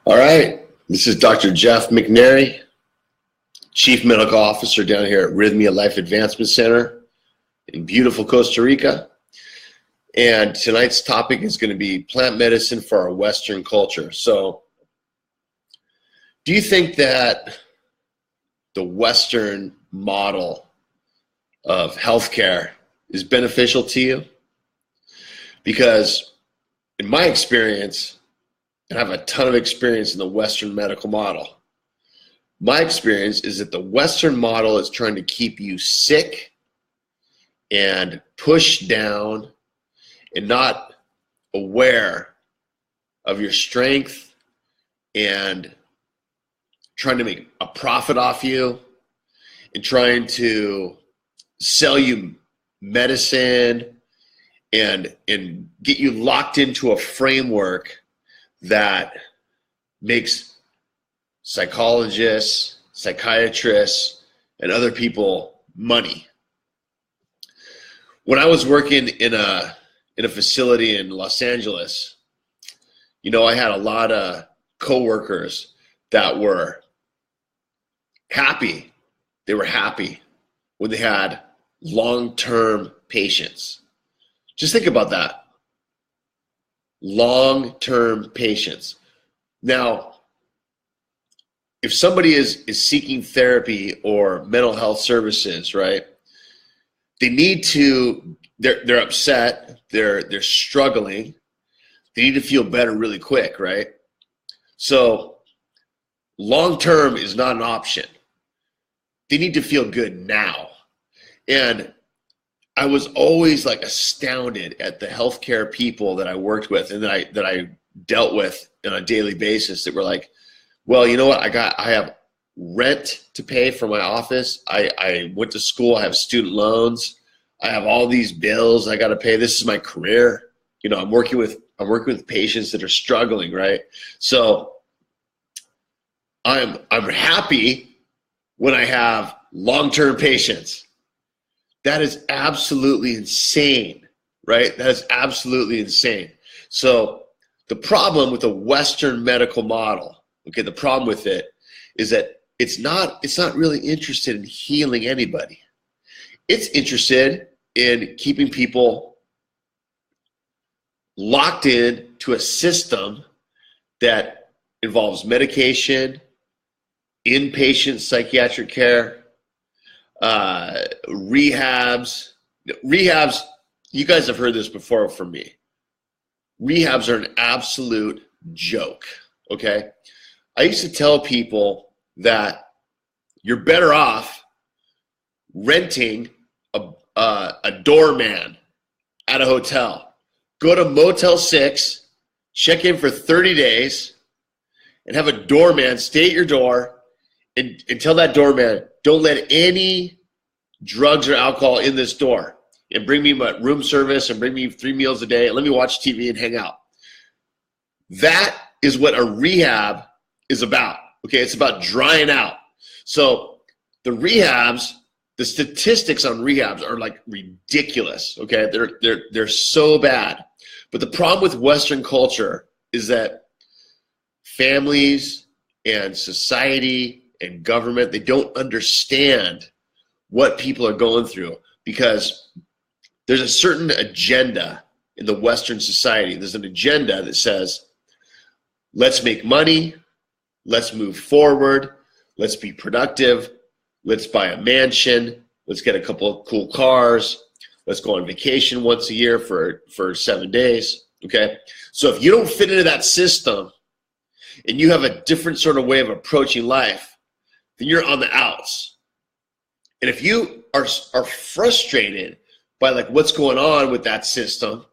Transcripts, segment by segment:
All right, this is Dr. Jeff McNairy, Chief Medical Officer down here at Rythmia Life Advancement Center in beautiful Costa Rica. And tonight's topic is going to be plant medicine for our Western culture. So, do you think that the Western model of healthcare is beneficial to you? Because in my experience, and I have a ton of experience in the Western medical model, my experience is that the Western model is trying to keep you sick and pushed down and not aware of your strength and trying to make a profit off you and trying to sell you medicine and get you locked into a framework that makes psychologists, psychiatrists, and other people money. When I was working in a facility in Los Angeles, I had a lot of coworkers that were happy. They were happy when they had long-term patients. Just think about that. Long-term patients. Now, if somebody is seeking therapy or mental health services, right? They need to, they're upset, they're struggling, they need to feel better really quick, right? So long-term is not an option. They need to feel good now. And I was always like astounded at the healthcare people that I worked with and that I dealt with on a daily basis that were like, well, you know what? I have rent to pay for my office. I went to school. I have student loans. I have all these bills I got to pay. This is my career. I'm working with patients that are struggling, right? So I'm happy when I have long-term patients. That is absolutely insane, right? That is absolutely insane. So the problem with the Western medical model, the problem with it is that it's not really interested in healing anybody. It's interested in keeping people locked in to a system that involves medication, inpatient psychiatric care, rehabs. You guys have heard this before from me. Rehabs are an absolute joke, okay? I used to tell people that you're better off renting a doorman at a hotel. Go to Motel 6, check in for 30 days, and have a doorman stay at your door and tell that doorman, don't let any drugs or alcohol in this door, and bring me my room service and bring me 3 meals a day and let me watch TV and hang out. That is what a rehab is about. Okay, it's about drying out. So the rehabs, the statistics on rehabs are like ridiculous. Okay, they're so bad. But the problem with Western culture is that families and society and government, they don't understand what people are going through, because there's a certain agenda in the Western society. There's an agenda that says, let's make money, let's move forward, let's be productive, let's buy a mansion, let's get a couple of cool cars, let's go on vacation once a year for 7 days, okay? So if you don't fit into that system and you have a different sort of way of approaching life, then you're on the outs. And if you are frustrated by like what's going on with that system,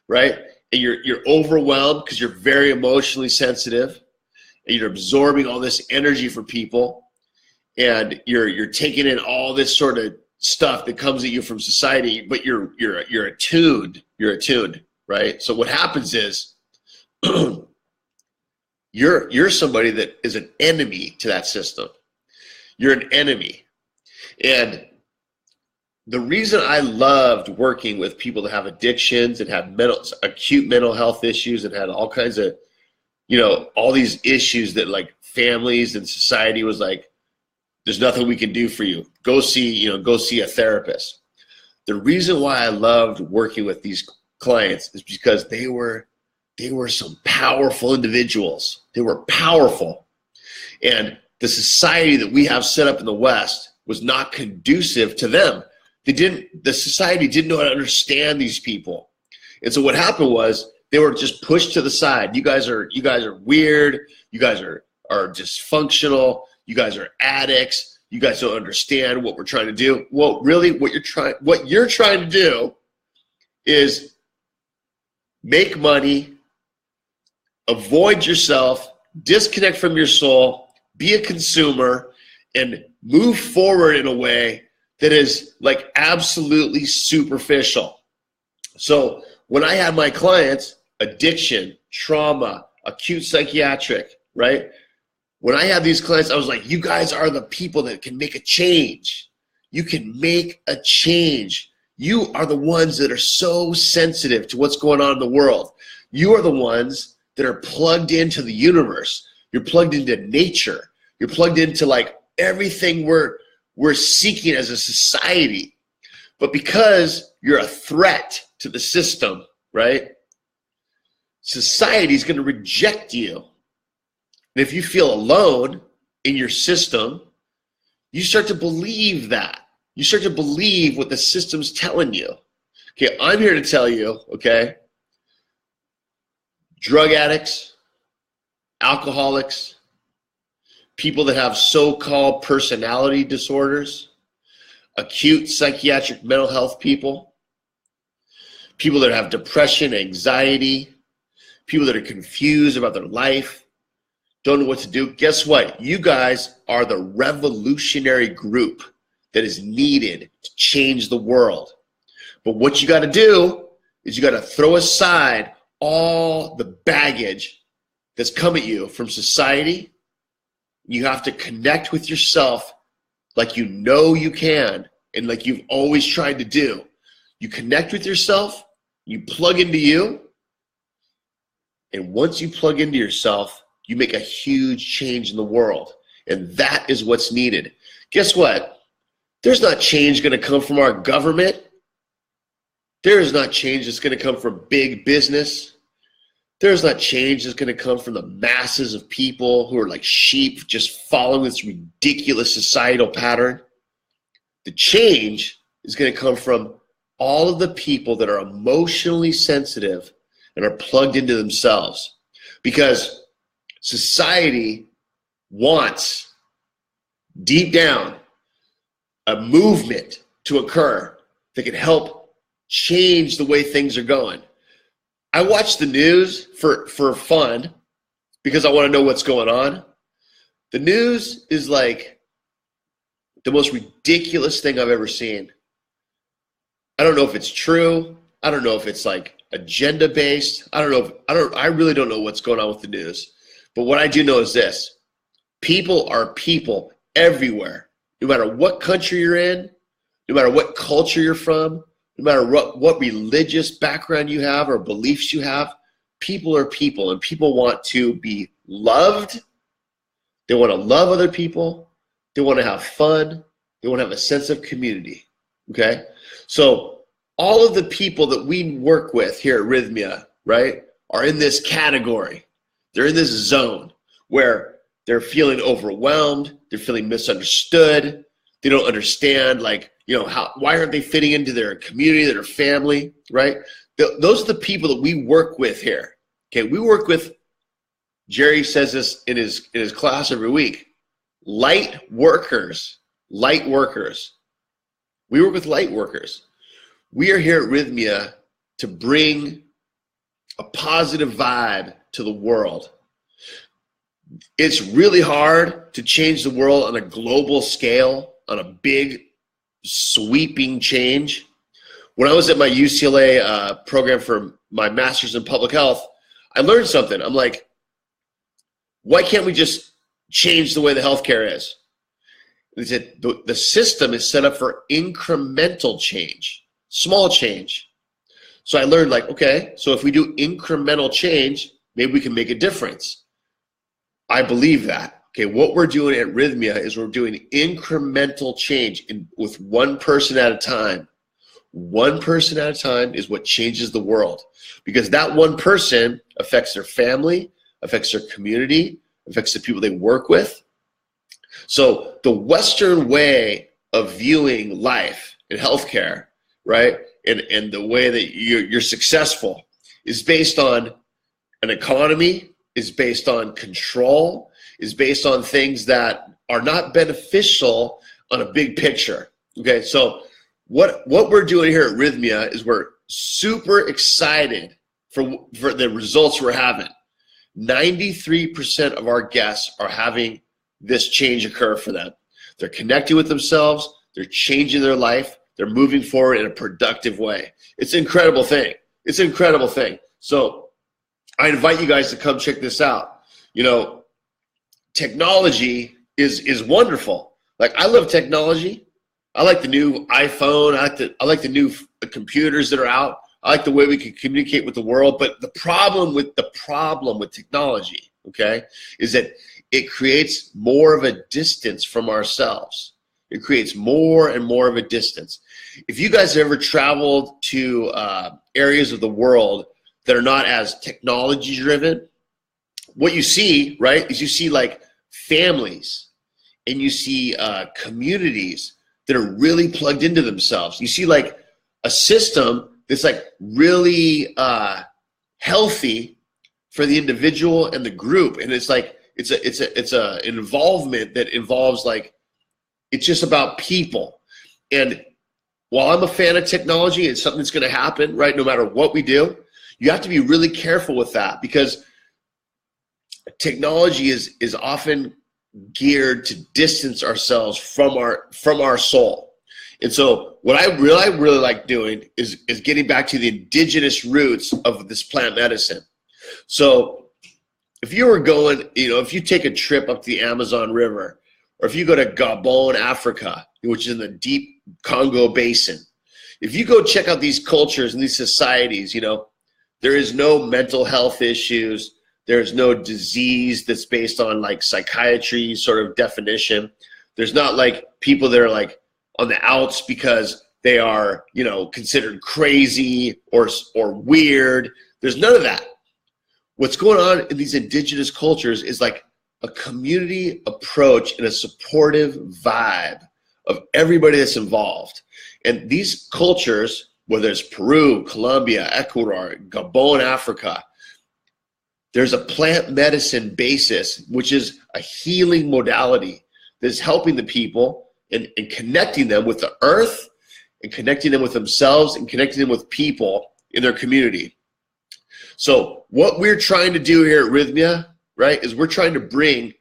right? And you're overwhelmed because you're very emotionally sensitive and you're absorbing all this energy from people and you're taking in all this sort of stuff that comes at you from society, but you're attuned, right? So what happens is you're somebody that is an enemy to that system. You're an enemy. And the reason I loved working with people that have addictions and have acute mental health issues and had all kinds of, you know, all these issues that like families and society was like, there's nothing we can do for you. Go see a therapist. The reason why I loved working with these clients is because they were some powerful individuals. They were powerful. And the society that we have set up in the West was not conducive to them. The society didn't know how to understand these people. And so what happened was they were just pushed to the side. You guys are weird. You guys are dysfunctional. You guys are addicts. You guys don't understand what we're trying to do. Well, really what you're trying to do is make money, avoid yourself, disconnect from your soul, be a consumer, and move forward in a way that is like absolutely superficial. So when I have my clients, addiction, trauma, acute psychiatric, right? When I have these clients, I was like, you guys are the people that can make a change. You can make a change. You are the ones that are so sensitive to what's going on in the world. You are the ones that are plugged into the universe. You're plugged into nature. You're plugged into like everything we're seeking as a society. But because you're a threat to the system, right? Society is going to reject you. And if you feel alone in your system, you start to believe that. You start to believe what the system's telling you. Okay, I'm here to tell you, okay, drug addicts, alcoholics, people that have so-called personality disorders, acute psychiatric mental health people, people that have depression, anxiety, people that are confused about their life, don't know what to do. Guess what? You guys are the revolutionary group that is needed to change the world. But what you got to do is you got to throw aside all the baggage that's come at you from society. You have to connect with yourself like you know you can and like you've always tried to do. You connect with yourself, you plug into you, and once you plug into yourself, you make a huge change in the world. And that is what's needed. Guess what? There's not change going to come from our government. There is not change that's going to come from big business. There's not change that's going to come from the masses of people who are like sheep just following this ridiculous societal pattern. The change is going to come from all of the people that are emotionally sensitive and are plugged into themselves. Because society wants, deep down, a movement to occur that can help change the way things are going. I watch the news for fun because I want to know what's going on. The news is like the most ridiculous thing I've ever seen. I don't know if it's true. I don't know if it's like agenda based. I really don't know what's going on with the news. But what I do know is this: people are people everywhere. No matter what country you're in, no matter what culture you're from, no matter what religious background you have or beliefs you have, people are people, and people want to be loved. They want to love other people. They want to have fun. They want to have a sense of community, okay? So all of the people that we work with here at Rythmia, right, are in this category. They're in this zone where they're feeling overwhelmed. They're feeling misunderstood. They don't understand, like, you know, why aren't they fitting into their community, their family, right? Those are the people that we work with here. Okay, we work with, Jerry says this in his class every week, light workers. Light workers. We work with light workers. We are here at Rythmia to bring a positive vibe to the world. It's really hard to change the world on a global scale, on a big sweeping change. When I was at my UCLA program for my master's in public health, I learned something. I'm like, why can't we just change the way the healthcare is? They said the system is set up for incremental change, small change. So I learned, like, okay, so if we do incremental change, maybe we can make a difference. I believe that. Okay, what we're doing at Rythmia is we're doing incremental change with one person at a time. One person at a time is what changes the world, because that one person affects their family, affects their community, affects the people they work with. So the Western way of viewing life and healthcare, right, and the way that you're successful is based on an economy, is based on control, is based on things that are not beneficial on a big picture. Okay, so what we're doing here at Rythmia is we're super excited for the results we're having. 93% of our guests are having this change occur for them. They're connecting with themselves, they're changing their life, they're moving forward in a productive way. It's an incredible thing. It's an incredible thing. So I invite you guys to come check this out. You know, technology is wonderful. Like, I love technology. I like the new iPhone. I like the new computers that are out. I like the way we can communicate with the world. But the problem with technology, okay, is that it creates more of a distance from ourselves. It creates more and more of a distance. If you guys have ever traveled to areas of the world that are not as technology driven, what you see, right, is you see like families and you see communities that are really plugged into themselves. You see like a system that's like really healthy for the individual and the group. And it's like, it's an involvement that involves like, it's just about people. And while I'm a fan of technology, it's something that's going to happen, right? No matter what we do, you have to be really careful with that, because technology is often geared to distance ourselves from our soul. And so what I really like doing is getting back to the indigenous roots of this plant medicine. So if you were going, if you take a trip up the Amazon River, or if you go to Gabon, Africa, which is in the deep Congo basin, if you go check out these cultures and these societies, there is no mental health issues. There's no disease that's based on like psychiatry sort of definition. There's not like people that are like on the outs because they are, considered crazy or weird. There's none of that. What's going on in these indigenous cultures is like a community approach and a supportive vibe of everybody that's involved. And these cultures, whether it's Peru, Colombia, Ecuador, Gabon, Africa, there's a plant medicine basis, which is a healing modality that is helping the people and connecting them with the earth and connecting them with themselves and connecting them with people in their community. So what we're trying to do here at Rythmia, right, is we're trying to bring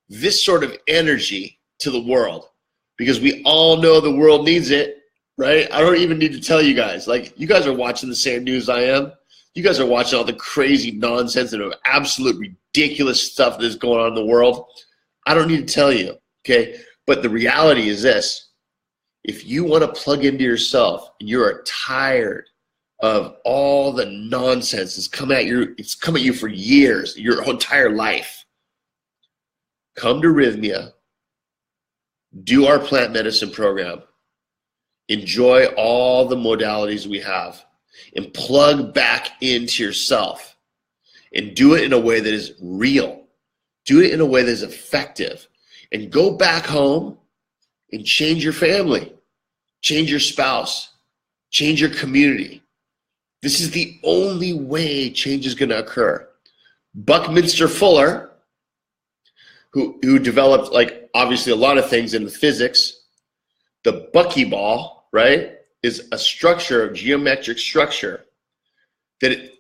this sort of energy to the world, because we all know the world needs it, right? I don't even need to tell you guys. Like, you guys are watching the same news I am. You guys are watching all the crazy nonsense and absolute ridiculous stuff that's going on in the world. I don't need to tell you, okay? But the reality is this. If you want to plug into yourself and you are tired of all the nonsense that's come at you for years, your entire life, come to Rythmia, do our plant medicine program, enjoy all the modalities we have, and plug back into yourself, and do it in a way that is real. Do it in a way that is effective, and go back home and change your family, change your spouse, change your community. This is the only way change is going to occur. Buckminster Fuller, who developed, like, obviously a lot of things in the physics, the buckyball, right, is a structure, a geometric structure, that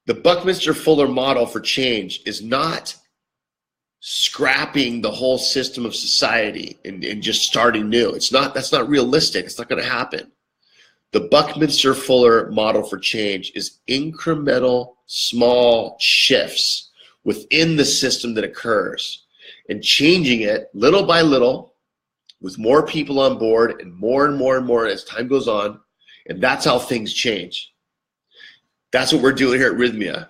the Buckminster Fuller model for change is not scrapping the whole system of society and just starting new. That's not realistic. It's not going to happen. The Buckminster Fuller model for change is incremental, small shifts within the system that occurs, and changing it little by little with more people on board and more and more as time goes on. And that's how things change. That's what we're doing here at Rythmia.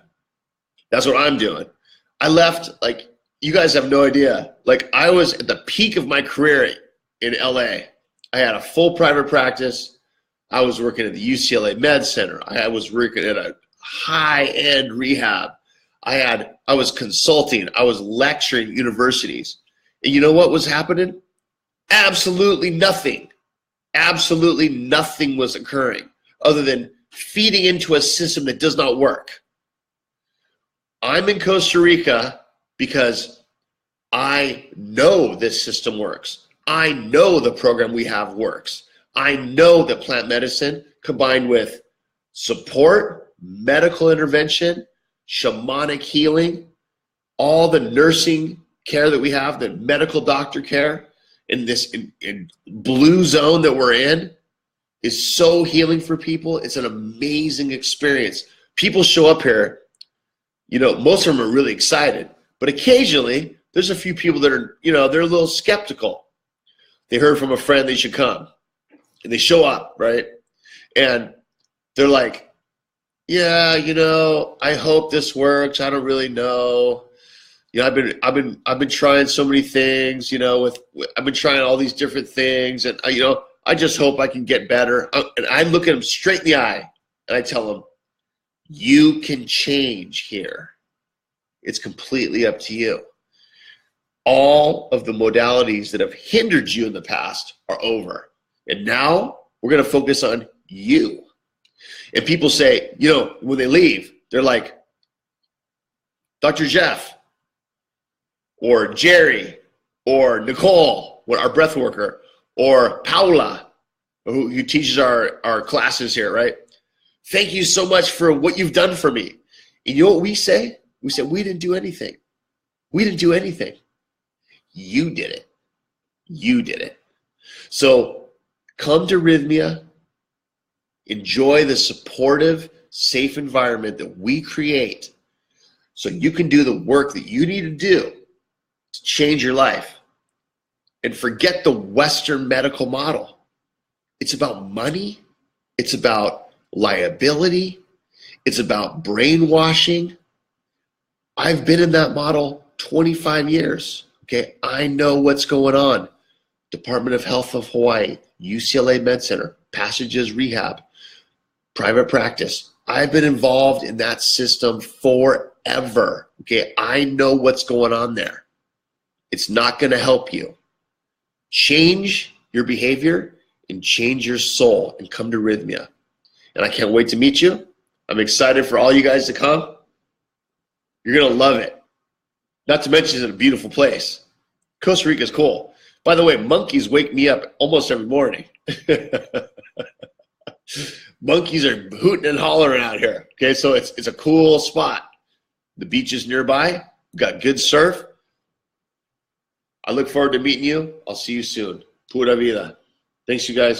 That's what I'm doing. I left like you guys have no idea. Like, I was at the peak of my career in LA. I had a full private practice. I was working at the UCLA Med Center. I was working at a high-end rehab. I was consulting. I was lecturing at universities. And you know what was happening? Absolutely nothing. Absolutely nothing was occurring other than feeding into a system that does not work. I'm in Costa Rica because I know this system works. I know the program we have works. I know that plant medicine combined with support, medical intervention, shamanic healing, all the nursing care that we have, the medical doctor care in this in blue zone that we're in is so healing for people. It's an amazing experience. People show up here, you know, most of them are really excited, but occasionally there's a few people that are, you know, they're a little skeptical. They heard from a friend they should come, and they show up, right? And they're like, yeah, you know, I hope this works. I don't really know. You know, I've been trying so many things, you know, I've been trying all these different things, and you know, I just hope I can get better. And I look at them straight in the eye and I tell them, you can change here. It's completely up to you. All of the modalities that have hindered you in the past are over. And now we're going to focus on you. And people say, you know, when they leave, they're like, Dr. Jeff, or Jerry, or Nicole, our breath worker, or Paula, who teaches our classes here, right? Thank you so much for what you've done for me. And you know what we say? We say, we didn't do anything. We didn't do anything. You did it. You did it. So come to Rythmia. Enjoy the supportive, safe environment that we create so you can do the work that you need to do to change your life. And forget the Western medical model. It's about money. It's about liability. It's about brainwashing. I've been in that model 25 years. Okay, I know what's going on. Department of Health of Hawaii, UCLA Med Center, Passages Rehab, private practice. I've been involved in that system forever. Okay, I know what's going on there. It's not going to help you. Change your behavior and change your soul and come to Rythmia. And I can't wait to meet you. I'm excited for all you guys to come. You're going to love it. Not to mention it's a beautiful place. Costa Rica is cool. By the way, monkeys wake me up almost every morning. Monkeys are hooting and hollering out here. Okay, so it's a cool spot. The beach is nearby. We've got good surf. I look forward to meeting you. I'll see you soon. Pura vida. Thanks, you guys.